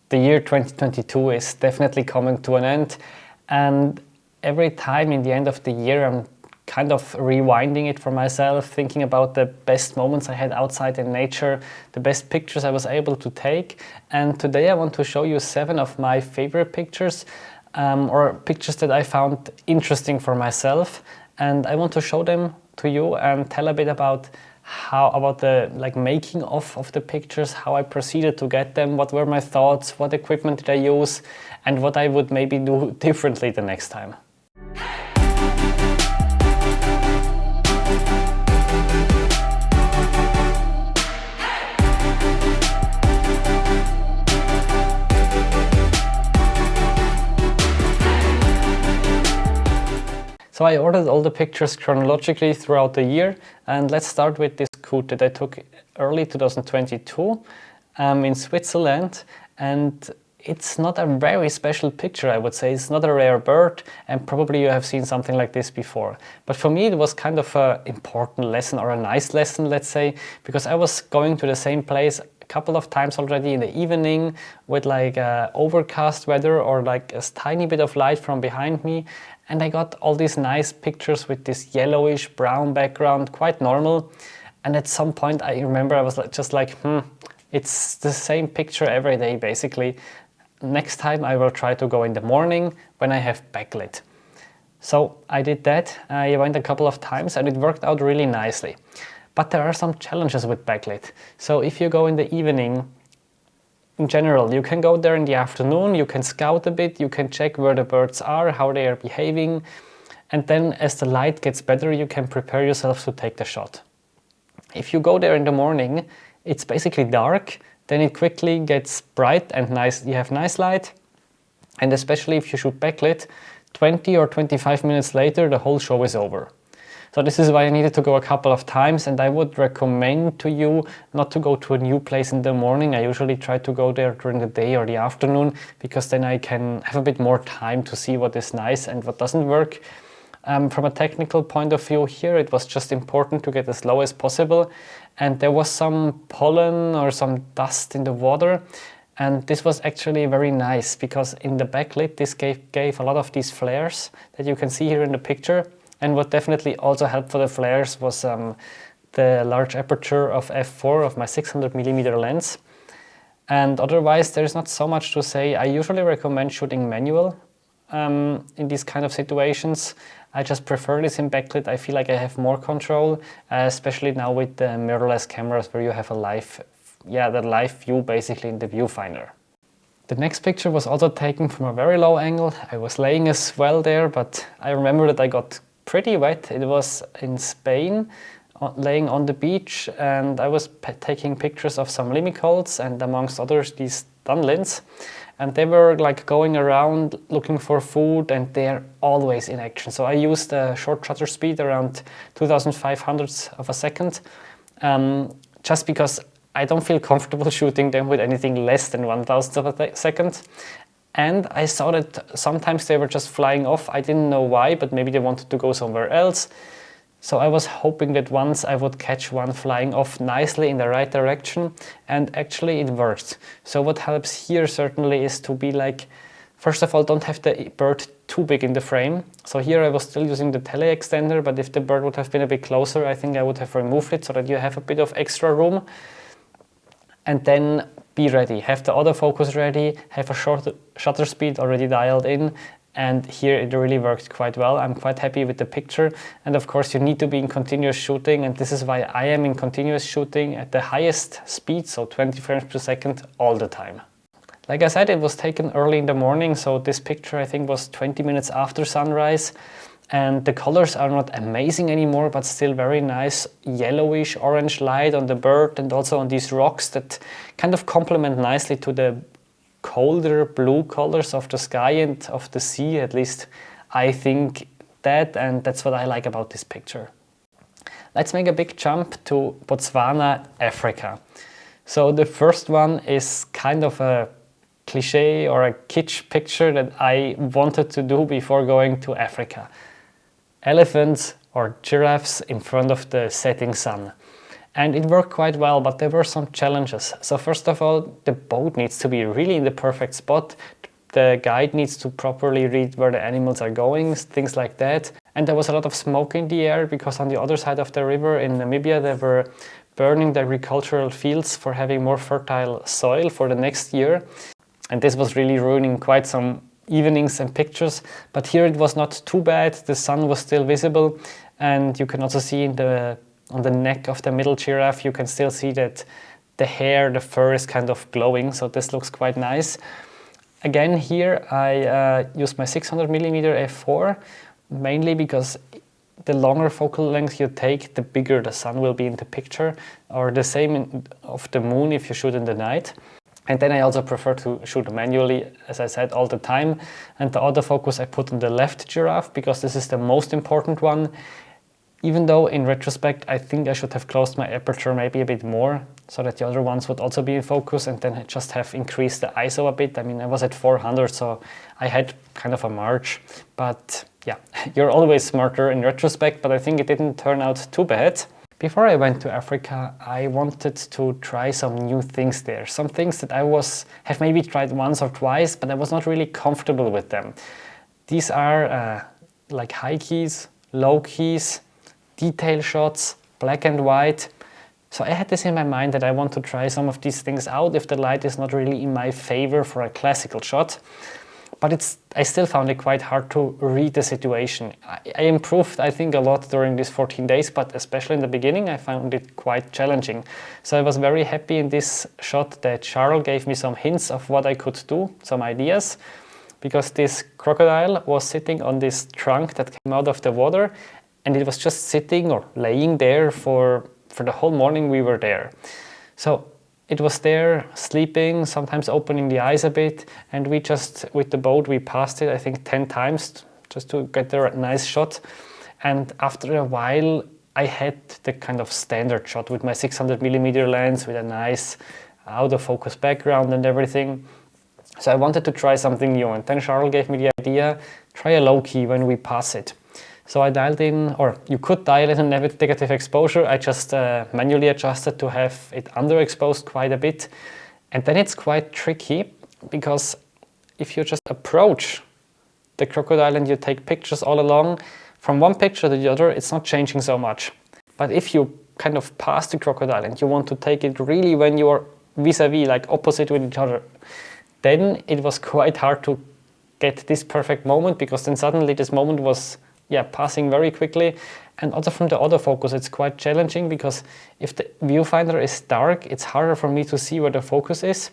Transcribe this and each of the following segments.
The year 2022 is definitely coming to an end, and every time in the end of the year I'm kind of rewinding it for myself, thinking about the best moments I had outside in nature, the best pictures I was able to take. And today I want to show you 7 of my favorite pictures, or pictures that I found interesting for myself, and I want to show them to you and tell a bit about the making of the pictures, how I proceeded to get them, what were my thoughts, what equipment did I use, and what I would maybe do differently the next time. So I ordered all the pictures chronologically throughout the year, and let's start with this coot that I took early 2022 in Switzerland. And it's not a very special picture, I would say. It's not a rare bird, and probably you have seen something like this before. But for me it was kind of an important lesson, or a nice lesson, let's say, because I was going to the same place a couple of times already in the evening with overcast weather or like a tiny bit of light from behind me. And I got all these nice pictures with this yellowish brown background, quite normal. And at some point I remember I was just like, it's the same picture every day basically. Next time I will try to go in the morning when I have backlit. So I did that. I went a couple of times and it worked out really nicely. But there are some challenges with backlit. So if you go in the evening, in general, you can go there in the afternoon, you can scout a bit, you can check where the birds are, how they are behaving, and then as the light gets better, you can prepare yourself to take the shot. If you go there in the morning, it's basically dark, then it quickly gets bright and nice. You have nice light, and especially if you shoot backlit, 20 or 25 minutes later, the whole show is over. So this is why I needed to go a couple of times, and I would recommend to you not to go to a new place in the morning. I usually try to go there during the day or the afternoon, because then I can have a bit more time to see what is nice and what doesn't work. From a technical point of view here, it was just important to get as low as possible, and there was some pollen or some dust in the water, and this was actually very nice because in the backlit this gave a lot of these flares that you can see here in the picture. And what definitely also helped for the flares was the large aperture of f4 of my 600mm lens. And otherwise there's not so much to say. I usually recommend shooting manual in these kind of situations. I just prefer this in backlit. I feel like I have more control, especially now with the mirrorless cameras where you have the live view basically in the viewfinder. The next picture was also taken from a very low angle. I was laying a swell there, but I remember that I got pretty wet. It was in Spain, laying on the beach, and I was taking pictures of some limicoles and amongst others these dunlins, and they were like going around looking for food, and they're always in action. So I used a short shutter speed around 2,500ths of a second, just because I don't feel comfortable shooting them with anything less than 1,000th of a second. And I saw that sometimes they were just flying off. I didn't know why, but maybe they wanted to go somewhere else. So I was hoping that once I would catch one flying off nicely in the right direction, and actually it worked. So what helps here certainly is to be like, first of all, don't have the bird too big in the frame. So here I was still using the tele extender, but if the bird would have been a bit closer, I think I would have removed it so that you have a bit of extra room. And then be ready, have the autofocus ready, have a short shutter speed already dialed in, and here it really worked quite well. I'm quite happy with the picture, and of course you need to be in continuous shooting, and this is why I am in continuous shooting at the highest speed, so 20 frames per second all the time. Like I said, it was taken early in the morning, so this picture I think was 20 minutes after sunrise. And the colors are not amazing anymore, but still very nice yellowish orange light on the bird and also on these rocks that kind of complement nicely to the colder blue colors of the sky and of the sea. At least I think that, and that's what I like about this picture. Let's make a big jump to Botswana, Africa. So the first one is kind of a cliche or a kitsch picture that I wanted to do before going to Africa. Elephants or giraffes in front of the setting sun. And it worked quite well, but there were some challenges. So first of all, the boat needs to be really in the perfect spot. The guide needs to properly read where the animals are going, things like that. And there was a lot of smoke in the air because on the other side of the river in Namibia, they were burning the agricultural fields for having more fertile soil for the next year. And this was really ruining quite some evenings and pictures. But here it was not too bad. The sun was still visible. And you can also see on the neck of the middle giraffe, you can still see that the hair, the fur is kind of glowing. So this looks quite nice. Again, here I used my 600mm f4, mainly because the longer focal length you take, the bigger the sun will be in the picture, or the same of the moon if you shoot in the night. And then I also prefer to shoot manually, as I said, all the time. And the autofocus I put on the left giraffe because this is the most important one. Even though in retrospect, I think I should have closed my aperture maybe a bit more so that the other ones would also be in focus, and then I just have increased the ISO a bit. I mean, I was at 400, so I had kind of a march. But yeah, you're always smarter in retrospect, but I think it didn't turn out too bad. Before I went to Africa, I wanted to try some new things there. Some things that have maybe tried once or twice, but I was not really comfortable with them. These are like high keys, low keys, detail shots, black and white. So I had this in my mind that I want to try some of these things out if the light is not really in my favor for a classical shot. But I still found it quite hard to read the situation. I improved, I think, a lot during these 14 days, but especially in the beginning, I found it quite challenging. So I was very happy in this shot that Charles gave me some hints of what I could do, some ideas, because this crocodile was sitting on this trunk that came out of the water, and it was just sitting or laying there for the whole morning we were there. So it was there sleeping, sometimes opening the eyes a bit, and we just, with the boat, we passed it I think 10 times just to get a nice shot. And after a while I had the kind of standard shot with my 600mm lens with a nice out of focus background and everything. So I wanted to try something new, and then Charles gave me the idea, try a low key when we pass it. So I dialed in, or you could dial in a negative exposure. I just manually adjusted to have it underexposed quite a bit. And then it's quite tricky because if you just approach the crocodile and you take pictures all along, from one picture to the other, it's not changing so much. But if you kind of pass the crocodile and you want to take it really when you are vis-a-vis, like opposite with each other, then it was quite hard to get this perfect moment, because then suddenly this moment was passing very quickly. And also from the autofocus, it's quite challenging because if the viewfinder is dark, it's harder for me to see where the focus is.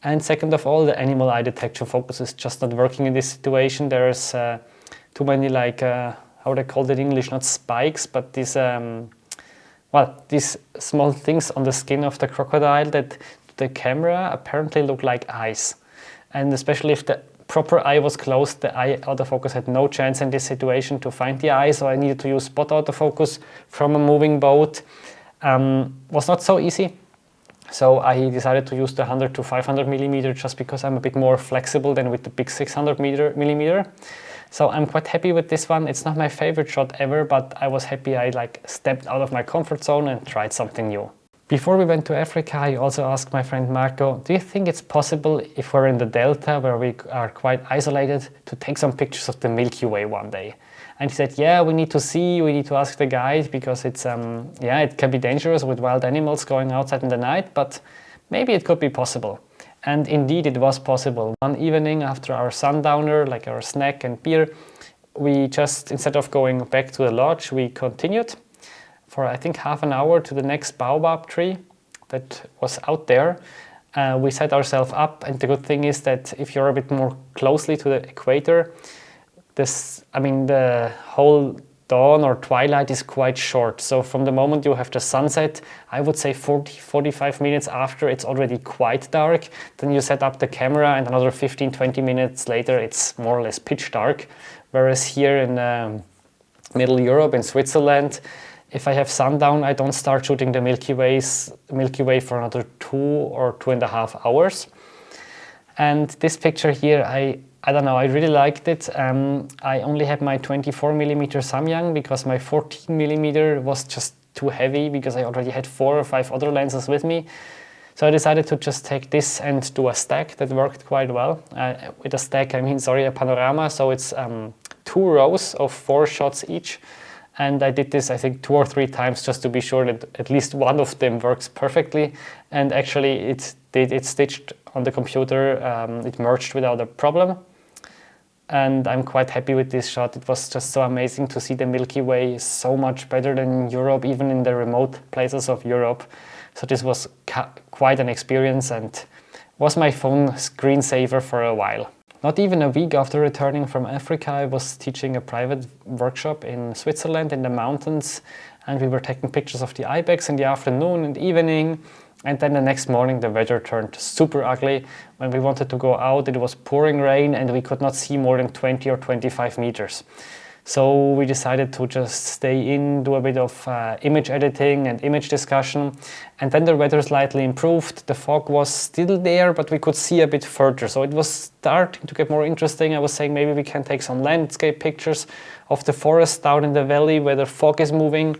And second of all, the animal eye detection focus is just not working in this situation. There's too many, like, how they call it in English, not spikes, but these, these small things on the skin of the crocodile that the camera apparently look like eyes. And especially if the proper eye was closed, the eye autofocus had no chance in this situation to find the eye, so I needed to use spot autofocus from a moving boat. Was not so easy, so I decided to use the 100 to 500mm just because I'm a bit more flexible than with the big 600mm. So I'm quite happy with this one. It's not my favorite shot ever, but I was happy I stepped out of my comfort zone and tried something new. Before we went to Africa, I also asked my friend Marco, do you think it's possible, if we're in the Delta, where we are quite isolated, to take some pictures of the Milky Way one day? And he said, yeah, we need to ask the guide, because it's, it can be dangerous with wild animals going outside in the night, but maybe it could be possible. And indeed, it was possible. One evening after our sundowner, like our snack and beer, we just, instead of going back to the lodge, we continued for I think half an hour to the next baobab tree that was out there. We set ourselves up, and the good thing is that if you're a bit more closely to the equator, the whole dawn or twilight is quite short. So from the moment you have the sunset, I would say 40-45 minutes after, it's already quite dark. Then you set up the camera, and another 15-20 minutes later, it's more or less pitch dark. Whereas here in Middle Europe, in Switzerland, if I have sundown, I don't start shooting the Milky Way for another 2 or 2.5 hours. And this picture here, I don't know, I really liked it. I only had my 24mm Samyang because my 14mm was just too heavy because I already had 4 or 5 other lenses with me. So I decided to just take this and do a stack that worked quite well. With a stack, I mean, sorry, a panorama. So it's 2 rows of 4 shots each. And I did this, I think, 2 or 3 times just to be sure that at least one of them works perfectly. And actually it stitched on the computer. It merged without a problem. And I'm quite happy with this shot. It was just so amazing to see the Milky Way so much better than in Europe, even in the remote places of Europe. So this was quite an experience and was my phone screensaver for a while. Not even a week after returning from Africa, I was teaching a private workshop in Switzerland in the mountains, and we were taking pictures of the ibex in the afternoon and evening. And then the next morning the weather turned super ugly. When we wanted to go out, it was pouring rain and we could not see more than 20 or 25 meters. So we decided to just stay in, do a bit of image editing and image discussion. And then the weather slightly improved. The fog was still there, but we could see a bit further. So it was starting to get more interesting. I was saying maybe we can take some landscape pictures of the forest down in the valley where the fog is moving.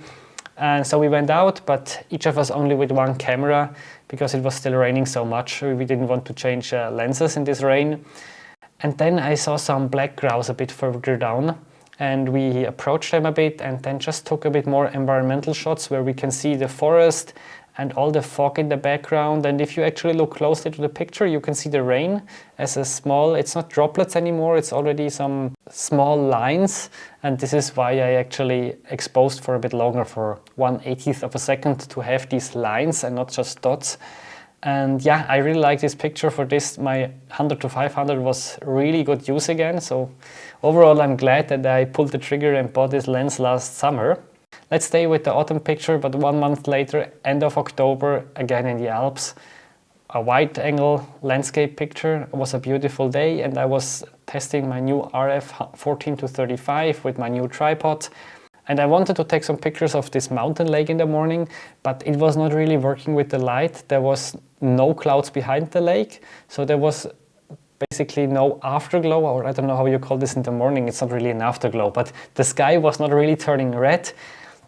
And so we went out, but each of us only with 1 camera because it was still raining so much. We didn't want to change lenses in this rain. And then I saw some black grouse a bit further down. And we approached them a bit and then just took a bit more environmental shots where we can see the forest and all the fog in the background. And if you actually look closely to the picture, you can see the rain as a small, it's not droplets anymore, it's already some small lines. And this is why I actually exposed for a bit longer, for 1/80th of a second, to have these lines and not just dots. And yeah, I really like this picture. For this, my 100 to 500 was really good use again. So overall, I'm glad that I pulled the trigger and bought this lens last summer. Let's stay with the autumn picture, but 1 month later, end of October, again in the Alps, a wide angle landscape picture. It was a beautiful day and I was testing my new RF 14 to 35 with my new tripod. And I wanted to take some pictures of this mountain lake in the morning, but it was not really working with the light. There was no clouds behind the lake, so there was basically no afterglow, or I don't know how you call this in the morning. It's not really an afterglow, but the sky was not really turning red.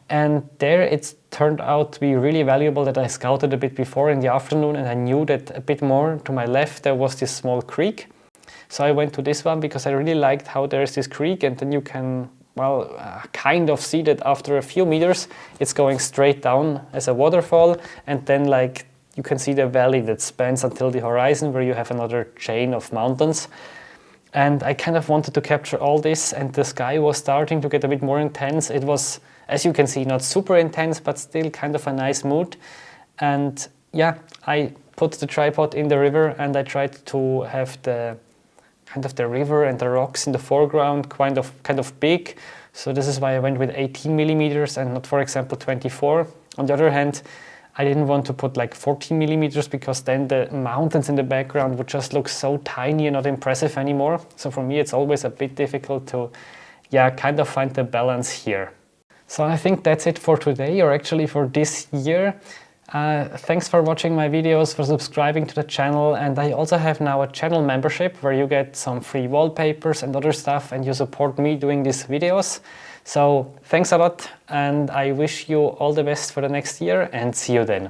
And there it turned out to be really valuable that I scouted a bit before in the afternoon, and I knew that a bit more to my left there was this small creek. So I went to this one because I really liked how there is this creek, and then you can kind of see that after a few meters it's going straight down as a waterfall, and then like you can see the valley that spans until the horizon where you have another chain of mountains. And I kind of wanted to capture all this, and the sky was starting to get a bit more intense. It was, as you can see, not super intense, but still kind of a nice mood. And yeah, I put the tripod in the river and I tried to have the river and the rocks in the foreground kind of big. So this is why I went with 18 millimeters and not, for example, 24. On the other hand, I didn't want to put like 14 millimeters because then the mountains in the background would just look so tiny and not impressive anymore. So for me, it's always a bit difficult to, kind of find the balance here. So I think that's it for today, or actually for this year. Thanks for watching my videos, for subscribing to the channel, and I also have now a channel membership where you get some free wallpapers and other stuff, and you support me doing these videos. So thanks a lot, and I wish you all the best for the next year, and see you then.